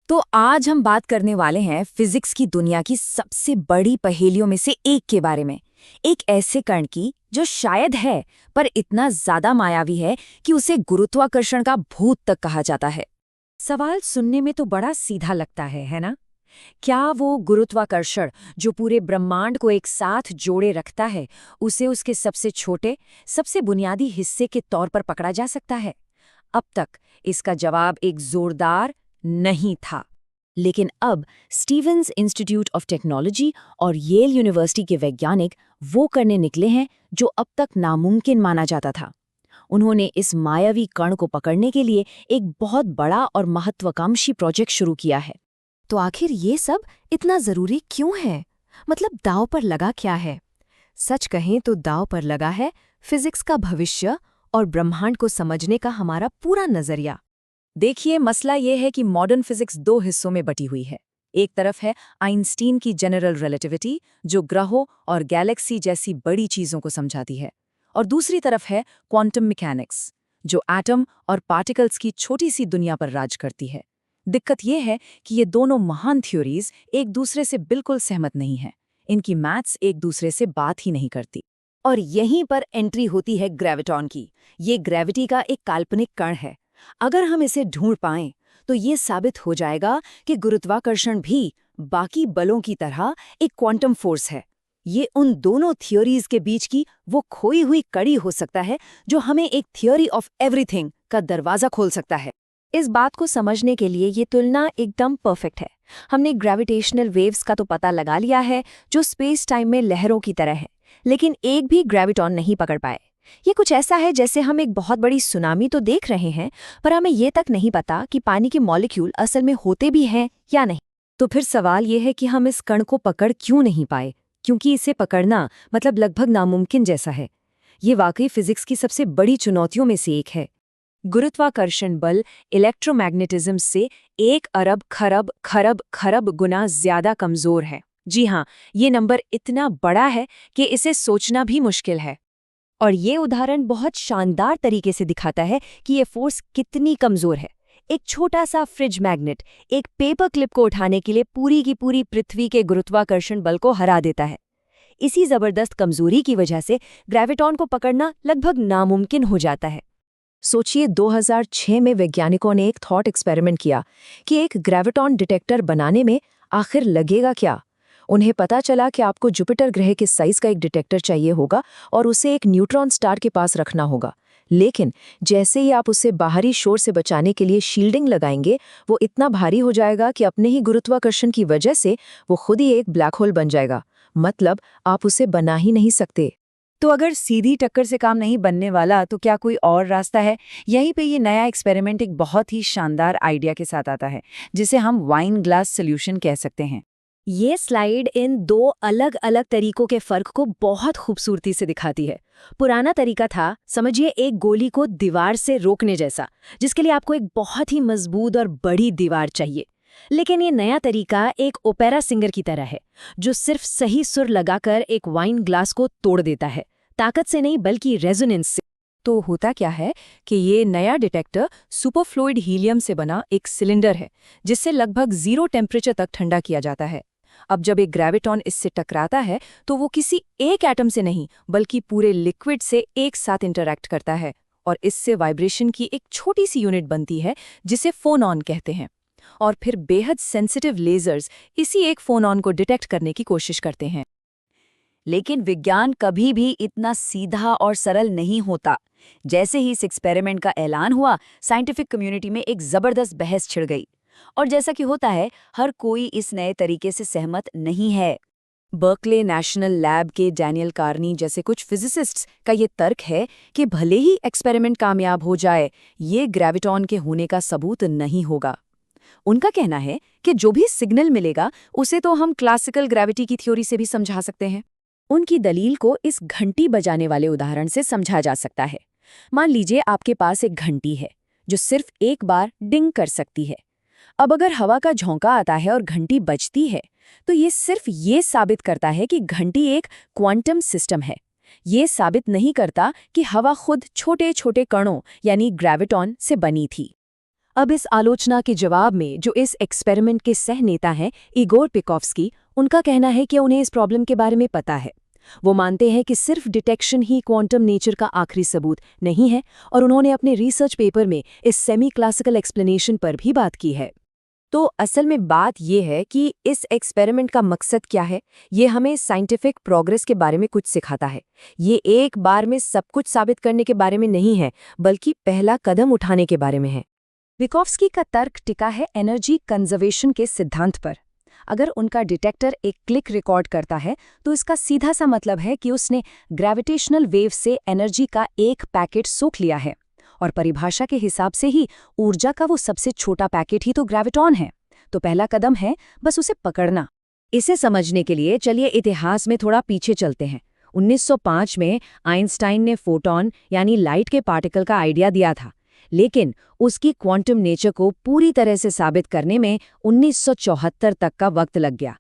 तो आज हम बात करने वाले हैं फिजिक्स की दुनिया की सबसे बड़ी पहेलियों में से एक के बारे में। एक ऐसे कण की जो शायद है, पर इतना ज्यादा मायावी है कि उसे गुरुत्वाकर्षण का भूत तक कहा जाता है। सवाल सुनने में तो बड़ा सीधा लगता है ना? क्या वो गुरुत्वाकर्षण जो पूरे ब्रह्मांड को एक साथ जोड़े रखता है, उसे उसके सबसे छोटे, सबसे बुनियादी हिस्से के तौर पर पकड़ा जा सकता है? अब तक इसका जवाब एक जोरदार नहीं था। लेकिन अब स्टीवंस इंस्टीट्यूट ऑफ टेक्नोलॉजी और येल यूनिवर्सिटी के वैज्ञानिक वो करने निकले हैं जो अब तक नामुमकिन माना जाता था। उन्होंने इस मायावी कण को पकड़ने के लिए एक बहुत बड़ा और महत्वाकांक्षी प्रोजेक्ट शुरू किया है। तो आखिर ये सब इतना जरूरी क्यों है? मतलब दांव पर लगा क्या है? सच कहें तो दांव पर लगा है फिजिक्स का भविष्य और ब्रह्मांड को समझने का हमारा पूरा नजरिया। देखिए, मसला ये है कि मॉडर्न फिजिक्स दो हिस्सों में बटी हुई है। एक तरफ है आइंस्टीन की जनरल रिलेटिविटी, जो ग्रहों और गैलेक्सी जैसी बड़ी चीजों को समझाती है, और दूसरी तरफ है क्वांटम मैकेनिक्स, जो एटम और पार्टिकल्स की छोटी सी दुनिया पर राज करती है। दिक्कत यह है कि ये दोनों महान थ्योरीज एक दूसरे से बिल्कुल सहमत नहीं हैं। इनकी मैथ्स एक दूसरे से बात ही नहीं करती। और यहीं पर एंट्री होती है ग्रेविटॉन की। ये ग्रेविटी का एक काल्पनिक कण है। अगर हम इसे ढूंढ पाएं तो ये साबित हो जाएगा कि गुरुत्वाकर्षण भी बाकी बलों की तरह एक क्वांटम फोर्स है। ये उन दोनों थ्योरीज के बीच की वो खोई हुई कड़ी हो सकता है जो हमें एक थियोरी ऑफ एवरीथिंग का दरवाजा खोल सकता है। इस बात को समझने के लिए ये तुलना एकदम परफेक्ट है। हमने ग्रेविटेशनल वेव्स का तो पता लगा लिया है, जो स्पेस टाइम में लहरों की तरह है, लेकिन एक भी ग्रेविटॉन नहीं पकड़ पाए। ये कुछ ऐसा है जैसे हम एक बहुत बड़ी सुनामी तो देख रहे हैं, पर हमें ये तक नहीं पता कि पानी के मॉलिक्यूल असल में होते भी हैं या नहीं। तो फिर सवाल ये है कि हम इस कण को पकड़ क्यों नहीं पाए? क्योंकि इसे पकड़ना मतलब लगभग नामुमकिन जैसा है। ये वाकई फिजिक्स की सबसे बड़ी चुनौतियों में से एक है। गुरुत्वाकर्षण बल इलेक्ट्रोमैग्नेटिज्म से 1 अरब खरब खरब खरब गुना ज्यादा कमजोर है। जी हाँ, ये नंबर इतना बड़ा है कि इसे सोचना भी मुश्किल है। और ये उदाहरण बहुत शानदार तरीके से दिखाता है कि ये फोर्स कितनी कमजोर है। एक छोटा सा फ्रिज मैग्नेट एक पेपर क्लिप को उठाने के लिए पूरी की पूरी पृथ्वी के गुरुत्वाकर्षण बल को हरा देता है। इसी जबरदस्त कमजोरी की वजह से ग्रेविटॉन को पकड़ना लगभग नामुमकिन हो जाता है। सोचिए, 2006 में वैज्ञानिकों ने एक थॉट एक्सपेरिमेंट किया कि एक ग्रेविटॉन डिटेक्टर बनाने में आखिर लगेगा क्या। उन्हें पता चला कि आपको जुपिटर ग्रह के साइज का एक डिटेक्टर चाहिए होगा और उसे एक न्यूट्रॉन स्टार के पास रखना होगा। लेकिन जैसे ही आप उसे बाहरी शोर से बचाने के लिए शील्डिंग लगाएंगे, वो इतना भारी हो जाएगा कि अपने ही गुरुत्वाकर्षण की वजह से वो खुद ही एक ब्लैक होल बन जाएगा। मतलब आप उसे बना ही नहीं सकते। तो अगर सीधी टक्कर से काम नहीं बनने वाला, तो क्या कोई और रास्ता है? यहीं पे ये नया एक्सपेरिमेंट एक बहुत ही शानदार आइडिया के साथ आता है, जिसे हम वाइन ग्लास सॉल्यूशन कह सकते हैं। ये स्लाइड इन दो अलग अलग तरीकों के फर्क को बहुत खूबसूरती से दिखाती है। पुराना तरीका था, समझिए, एक गोली को दीवार से रोकने जैसा, जिसके लिए आपको एक बहुत ही मजबूत और बड़ी दीवार चाहिए। लेकिन ये नया तरीका एक ओपेरा सिंगर की तरह है, जो सिर्फ सही सुर लगाकर एक वाइन ग्लास को तोड़ देता है, ताकत से नहीं बल्कि रेजोनेंस से। तो होता क्या है कि ये नया डिटेक्टर सुपरफ्लूइड हीलियम से बना एक सिलेंडर है, जिससे लगभग 0 टेम्परेचर तक ठंडा किया जाता है। अब जब एक ग्रेविटॉन इससे टकराता है, तो वो किसी एक एटम से नहीं बल्कि पूरे लिक्विड से एक साथ इंटरैक्ट करता है, और इससे वाइब्रेशन की एक छोटी सी यूनिट बनती है, जिसे फोनॉन कहते हैं। और फिर बेहद सेंसिटिव लेजर्स इसी एक फोनॉन को डिटेक्ट करने की कोशिश करते हैं। लेकिन विज्ञान कभी भी इतना सीधा और सरल नहीं होता। जैसे ही इस एक्सपेरिमेंट का ऐलान हुआ, साइंटिफिक कम्युनिटी में एक जबरदस्त बहस छिड़ गई। और जैसा कि होता है, हर कोई इस नए तरीके से सहमत नहीं है। बर्कले नेशनल लैब के डैनियल कार्नी जैसे कुछ फिजिसिस्ट्स का ये तर्क है कि भले ही एक्सपेरिमेंट कामयाब हो जाए, ये ग्रेविटॉन के होने का सबूत नहीं होगा। उनका कहना है कि जो भी सिग्नल मिलेगा, उसे तो हम क्लासिकल ग्रेविटी की थ्योरी से भी समझा सकते हैं। उनकी दलील को इस घंटी बजाने वाले उदाहरण से समझा जा सकता है। मान लीजिए आपके पास एक घंटी है जो सिर्फ एक बार डिंग कर सकती है। अब अगर हवा का झोंका आता है और घंटी बजती है, तो ये सिर्फ ये साबित करता है कि घंटी एक क्वांटम सिस्टम है। ये साबित नहीं करता कि हवा खुद छोटे छोटे कणों यानी ग्रेविटॉन से बनी थी। अब इस आलोचना के जवाब में जो इस एक्सपेरिमेंट के सह नेता हैं इगोर पिकोव्स्की, उनका कहना है कि उन्हें इस प्रॉब्लम के बारे में पता है। वो मानते हैं कि सिर्फ डिटेक्शन ही क्वांटम नेचर का आखिरी सबूत नहीं है, और उन्होंने अपने रिसर्च पेपर में इस सेमी क्लासिकल एक्सप्लेनेशन पर भी बात की है। तो असल में बात ये है कि इस एक्सपेरिमेंट का मकसद क्या है। ये हमें साइंटिफिक प्रोग्रेस के बारे में कुछ सिखाता है। ये एक बार में सब कुछ साबित करने के बारे में नहीं है, बल्कि पहला कदम उठाने के बारे में है। पिकोव्स्की का तर्क टिका है एनर्जी कंजर्वेशन के सिद्धांत पर। अगर उनका डिटेक्टर एक क्लिक रिकॉर्ड करता है तो इसका सीधा सा मतलब है कि उसने ग्रेविटेशनल वेव से एनर्जी का एक पैकेट सोख लिया है, और परिभाषा के हिसाब से ही ऊर्जा का वो सबसे छोटा पैकेट ही तो ग्रेविटॉन है। तो पहला कदम है बस उसे पकड़ना। इसे समझने के लिए चलिए इतिहास में थोड़ा पीछे चलते हैं। 1905 में आइंस्टाइन ने फोटॉन यानी लाइट के पार्टिकल का आइडिया दिया था, लेकिन उसकी क्वांटम नेचर को पूरी तरह से साबित करने में 1974 तक का वक्त लग गया।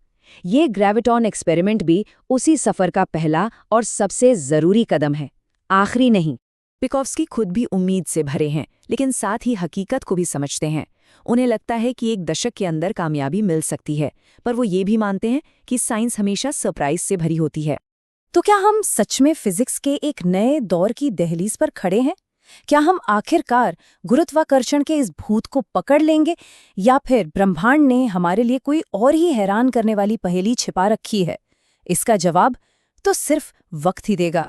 ये ग्रेविटॉन एक्सपेरिमेंट भी उसी सफर का पहला और सबसे जरूरी कदम है, आखिरी नहीं। पिकोव्स्की खुद भी उम्मीद से भरे हैं, लेकिन साथ ही हकीकत को भी समझते हैं। उन्हें लगता है कि एक दशक के अंदर कामयाबी मिल सकती है, पर वो ये भी मानते हैं कि साइंस हमेशा सरप्राइज से भरी होती है। तो क्या हम सच में फिजिक्स के एक नए दौर की दहलीज पर खड़े हैं? क्या हम आखिरकार गुरुत्वाकर्षण के इस भूत को पकड़ लेंगे, या फिर ब्रह्मांड ने हमारे लिए कोई और ही हैरान करने वाली पहेली छिपा रखी है? इसका जवाब तो सिर्फ वक्त ही देगा।